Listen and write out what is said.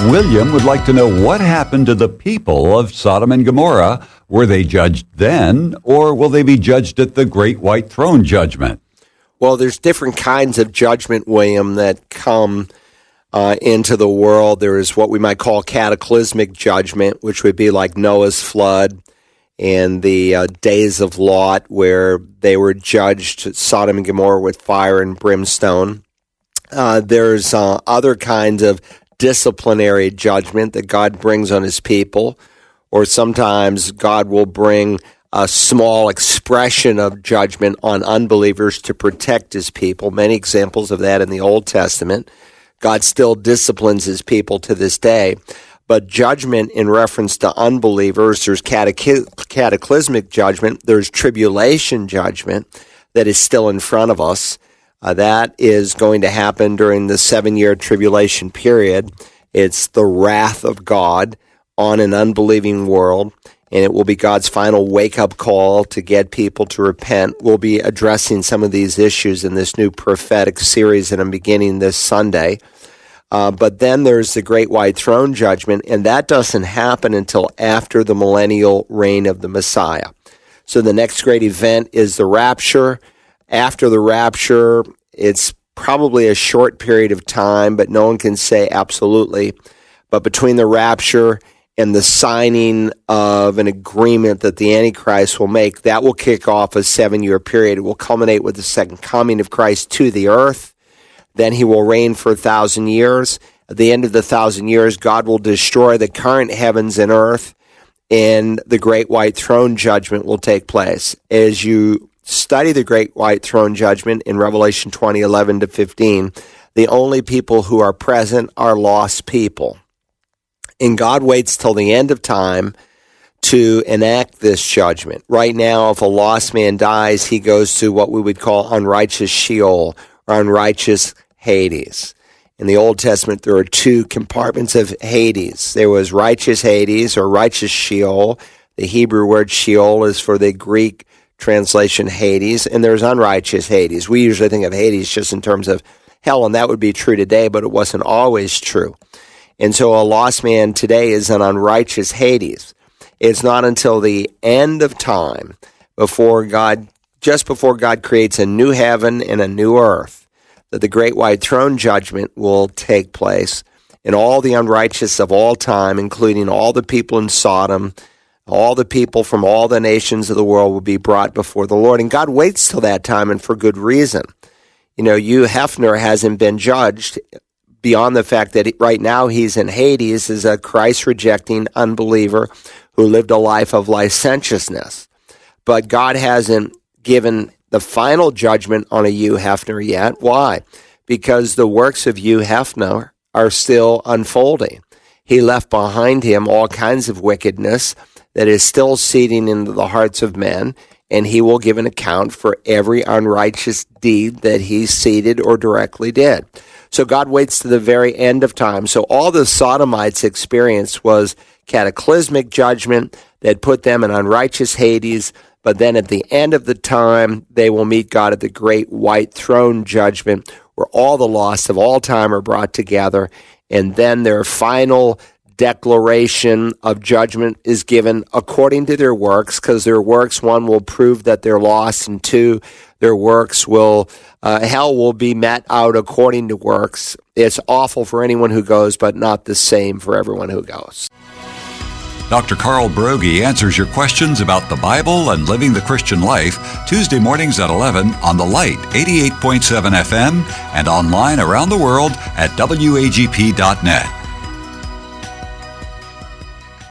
William would like to know what happened to the people of Sodom and Gomorrah. Were they judged then, or will they be judged at the Great White Throne Judgment? Well, there's different kinds of judgment, William, that come into the world. There is what we might call cataclysmic judgment, which would be like Noah's flood and the days of Lot, where they were judged, Sodom and Gomorrah, with fire and brimstone. There's other kinds of disciplinary judgment that God brings on his people, or sometimes God will bring a small expression of judgment on unbelievers to protect his people. Many examples of that in the Old Testament. God still disciplines his people to this day. But judgment in reference to unbelievers, there's cataclysmic judgment, there's tribulation judgment that is still in front of us. That is going to happen during the 7-year tribulation period. It's the wrath of God on an unbelieving world, and it will be God's final wake-up call to get people to repent. We'll be addressing some of these issues in this new prophetic series that I'm beginning this Sunday. But then there's the Great White Throne Judgment, and that doesn't happen until after the millennial reign of the Messiah. So the next great event is the rapture. After the rapture, it's probably a short period of time, but no one can say absolutely. But between the rapture and the signing of an agreement that the Antichrist will make, that will kick off a 7-year period. It will culminate with the second coming of Christ to the earth. Then he will reign for 1,000 years. At the end of the 1,000 years, God will destroy the current heavens and earth, and the Great White Throne Judgment will take place. As you study the Great White Throne Judgment in Revelation 20:11 to 15, the only people who are present are lost people. And God waits till the end of time to enact this judgment. Right now, if a lost man dies, he goes to what we would call unrighteous Sheol, or unrighteous Hades. In the Old Testament, there are 2 compartments of Hades. There was righteous Hades, or righteous Sheol. The Hebrew word Sheol is for the Greek translation Hades, and there's unrighteous Hades. We usually think of Hades just in terms of hell, and that would be true today, but it wasn't always true. And so a lost man today is an unrighteous Hades. It's not until the end of time, just before God creates a new heaven and a new earth, that the Great White Throne Judgment will take place, and all the unrighteous of all time, including all the people in Sodom, all the people from all the nations of the world, will be brought before the Lord. And God waits till that time, and for good reason. You know, Hugh Hefner hasn't been judged beyond the fact that right now he's in Hades as a Christ-rejecting unbeliever who lived a life of licentiousness. But God hasn't given the final judgment on a Hugh Hefner yet. Why? Because the works of Hugh Hefner are still unfolding. He left behind him all kinds of wickedness that is still seeding into the hearts of men, and he will give an account for every unrighteous deed that he seeded or directly did. So God waits to the very end of time. So all the Sodomites experienced was cataclysmic judgment that put them in unrighteous Hades, but then at the end of the time, they will meet God at the Great White Throne Judgment, where all the lost of all time are brought together, and then their final declaration of judgment is given according to their works, because their works, 1, will prove that they're lost, and 2, their works will, hell will be met out according to works. It's awful for anyone who goes, but not the same for everyone who goes. Dr. Carl Broggi answers your questions about the Bible and living the Christian life Tuesday mornings at 11 on The Light 88.7 FM and online around the world at wagp.net.